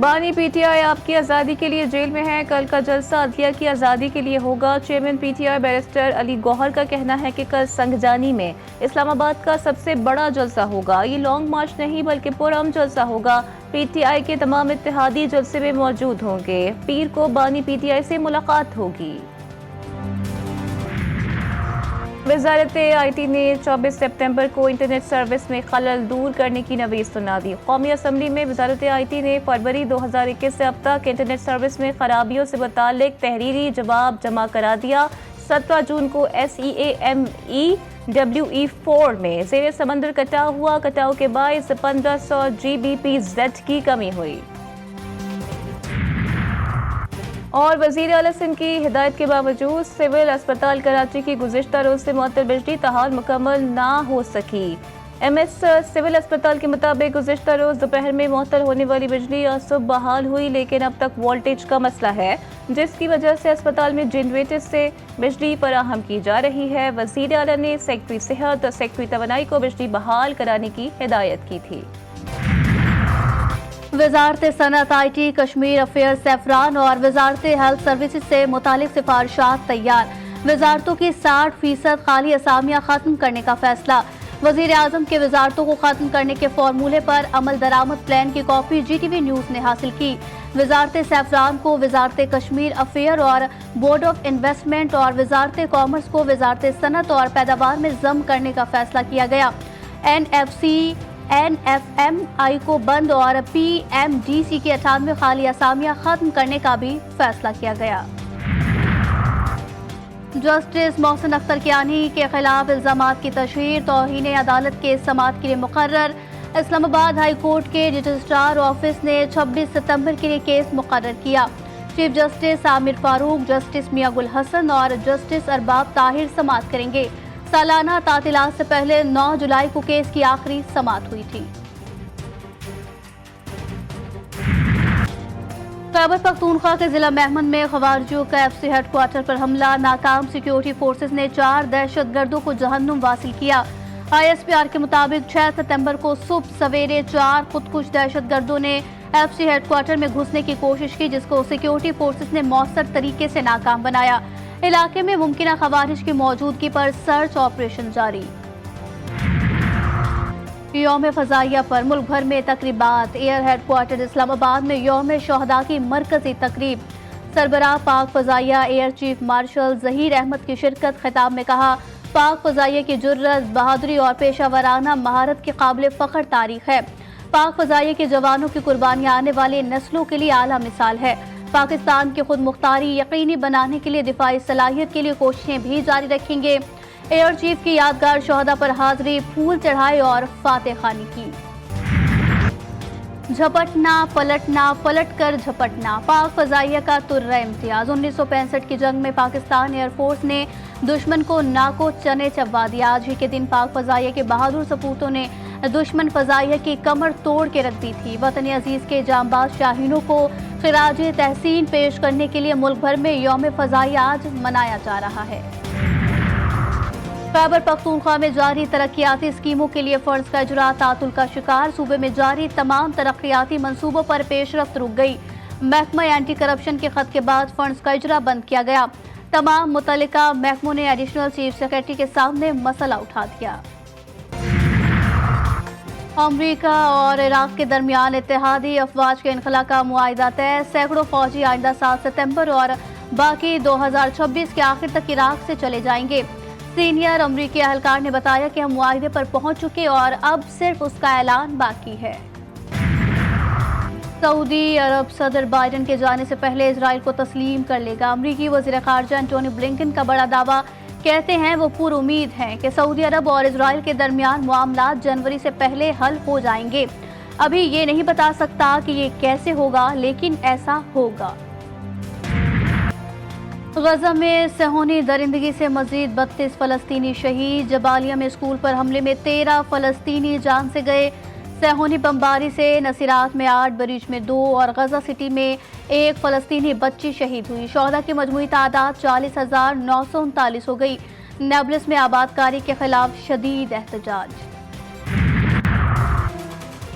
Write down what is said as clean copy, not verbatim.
بانی پی ٹی آئی آپ کی آزادی کے لیے جیل میں ہے، کل کا جلسہ عدلیہ کی آزادی کے لیے ہوگا۔ Chairman P T I barrister Ali Gohar کا کہنا ہے کہ کل سنگجانی میں اسلام آباد کا سب سے بڑا جلسہ ہوگا۔ یہ لانگ مارچ نہیں بلکہ پرامن جلسہ ہوگا۔ پی ٹی آئی کے تمام اتحادی جلسے میں موجود ہوں گے۔ پیر کو بانی پی ٹی آئی سے ملاقات ہوگی۔ وزارت آئی ٹی نے 24 سپتمبر کو انٹرنیٹ سروس میں خلل دور کرنے کی نویس سنا دی۔ قومی اسمبلی میں وزارت آئی ٹی نے فروری 2021 سے اب تک انٹرنیٹ سروس میں خرابیوں سے متعلق تحریری جواب جمع کرا دیا۔ 17 جون کو SEAMEWE4 میں زیر سمندر کٹاؤ ہوا۔ کٹاؤ کے باعث 1500 GBPZ کی کمی ہوئی۔ اور وزیر اعلیٰ سندھ کی ہدایت کے باوجود سول اسپتال کراچی کی گزشتہ روز سے معطل بجلی تاحال مکمل نہ ہو سکی۔ ایم ایس سول اسپتال کے مطابق گزشتہ روز دوپہر میں معطل ہونے والی بجلی اور صبح بحال ہوئی، لیکن اب تک وولٹیج کا مسئلہ ہے، جس کی وجہ سے اسپتال میں جنریٹر سے بجلی فراہم کی جا رہی ہے۔ وزیر اعلیٰ نے سیکٹری صحت اور سیکٹری توانائی کو بجلی بحال کرانے کی ہدایت کی تھی۔ وزارت صنعت I T Kashmir affairs SAFRON اور وزارت ہیلتھ سروسز سے متعلق سفارشات تیار۔ وزارتوں کی 60% خالی اسامیاں ختم کرنے کا فیصلہ۔ وزیر اعظم کے وزارتوں کو ختم کرنے کے فارمولے پر عمل درآمد پلان کی copy G T V news نے حاصل کی۔ وزارت سیفران کو وزارت کشمیر افیئر اور بورڈ آف انویسٹمنٹ اور وزارت کامرس کو وزارت صنعت اور پیداوار میں ضم کرنے کا فیصلہ کیا گیا۔ این ایف ایم آئی کو بند اور پی ایم ڈی سی کی 98 خالی اسامیاں ختم کرنے کا بھی فیصلہ کیا گیا۔ جسٹس محسن اختر کیانی کے خلاف الزامات کی تشہیر توہین عدالت کے سماعت کے لیے مقرر۔ اسلام آباد ہائی کورٹ کے رجسٹرار آفس نے 26 ستمبر کے لیے کیس مقرر کیا۔ چیف جسٹس عامر فاروق، جسٹس میاں گل حسن اور جسٹس ارباب طاہر سماعت کریں گے۔ سالانہ تعطیلات سے پہلے 9 جولائی کو کیس کی آخری سماعت ہوئی تھی۔ خیبر پختونخوا کے ضلع مہمند میں خوارجیوں کا ایف سی ہیڈ کوارٹر پر حملہ، ناکام سیکیورٹی فورسز نے 4 دہشت گردوں کو جہنم واصل کیا۔ آئی ایس پی آر کے مطابق 6 ستمبر کو صبح سویرے 4 خودکش دہشت گردوں نے ایف سی ہیڈ کوارٹر میں گھسنے کی کوشش کی، جس کو سیکیورٹی فورسز نے مؤثر طریقے سے ناکام بنایا۔ علاقے میں ممکنہ خوارج کی موجودگی پر سرچ آپریشن جاری۔ یوم فضائیہ پر ملک بھر میں تقریبات۔ ایئر ہیڈ کوارٹر اسلام آباد میں یوم شہداء کی مرکزی تقریب۔ سربراہ پاک فضائیہ air chief marshal Zaheer Ahmed کی شرکت۔ خطاب میں کہا، پاک فضائیہ کی جرأت، بہادری اور پیشہ ورانہ مہارت کی قابل فخر تاریخ ہے۔ پاک فضائیہ کے جوانوں کی قربانیاں آنے والی نسلوں کے لیے اعلیٰ مثال ہے۔ پاکستان کی خود مختاری یقینی بنانے کے لیے دفاعی صلاحیت کے لیے کوششیں بھی جاری رکھیں گے۔ ایئر چیف کی یادگار شہداء پر حاضری، پھول چڑھائے اور فاتح خوانی کی۔ جھپٹنا پلٹنا، پلٹ کر جھپٹنا، پاک فضائیہ کا ترہ امتیاز۔ 1965 کی جنگ میں پاکستان ایئر فورس نے دشمن کو ناکو چنے چبوا دیا۔ آج ہی کے دن پاک فضائیہ کے بہادر سپوتوں نے دشمن فضائیہ کی کمر توڑ کے رکھ دی تھی۔ وطن عزیز کے جانباز شاہینوں کو خراج تحسین پیش کرنے کے لیے ملک بھر میں یوم فضائیہ آج منایا جا رہا ہے۔ خیبر پختونخوا میں جاری ترقیاتی اسکیموں کے لیے فنڈز کا اجرا تعطل کا شکار۔ صوبے میں جاری تمام ترقیاتی منصوبوں پر پیش رفت رک گئی۔ محکمہ اینٹی کرپشن کے خط کے بعد فنڈز کا اجرا بند کیا گیا۔ تمام متعلقہ محکموں نے ایڈیشنل چیف سیکریٹری کے سامنے مسئلہ اٹھا دیا۔ امریکہ اور عراق کے درمیان اتحادی افواج کے انخلاء کا معاہدہ طے۔ سینکڑوں فوجی آئندہ سال ستمبر اور باقی 2026 کے آخر تک عراق سے چلے جائیں گے۔ سینئر امریکی اہلکار نے بتایا کہ ہم معاہدے پر پہنچ چکے اور اب صرف اس کا اعلان باقی ہے۔ سعودی عرب صدر بائیڈن کے جانے سے پہلے اسرائیل کو تسلیم کر لے گا۔ امریکی وزیر خارجہ انٹونی بلنکن کا بڑا دعویٰ، کہتے ہیں وہ پر امید ہیں کہ سعودی عرب اور اسرائیل کے درمیان معاملات جنوری سے پہلے حل ہو جائیں گے۔ ابھی یہ نہیں بتا سکتا کہ یہ کیسے ہوگا، لیکن ایسا ہوگا۔ غزہ میں صہیونی درندگی سے مزید 32 فلسطینی شہید۔ جبالیہ میں اسکول پر حملے میں 13 فلسطینی جان سے گئے۔ صہیونی بمباری سے نصیرات میں 8، بریج میں 2 اور غزہ سٹی میں 1 فلسطینی بچی شہید ہوئی۔ شہداء کی مجموعی تعداد 40,939 ہو گئی۔ نیبلس میں آباد کاری کے خلاف شدید احتجاج۔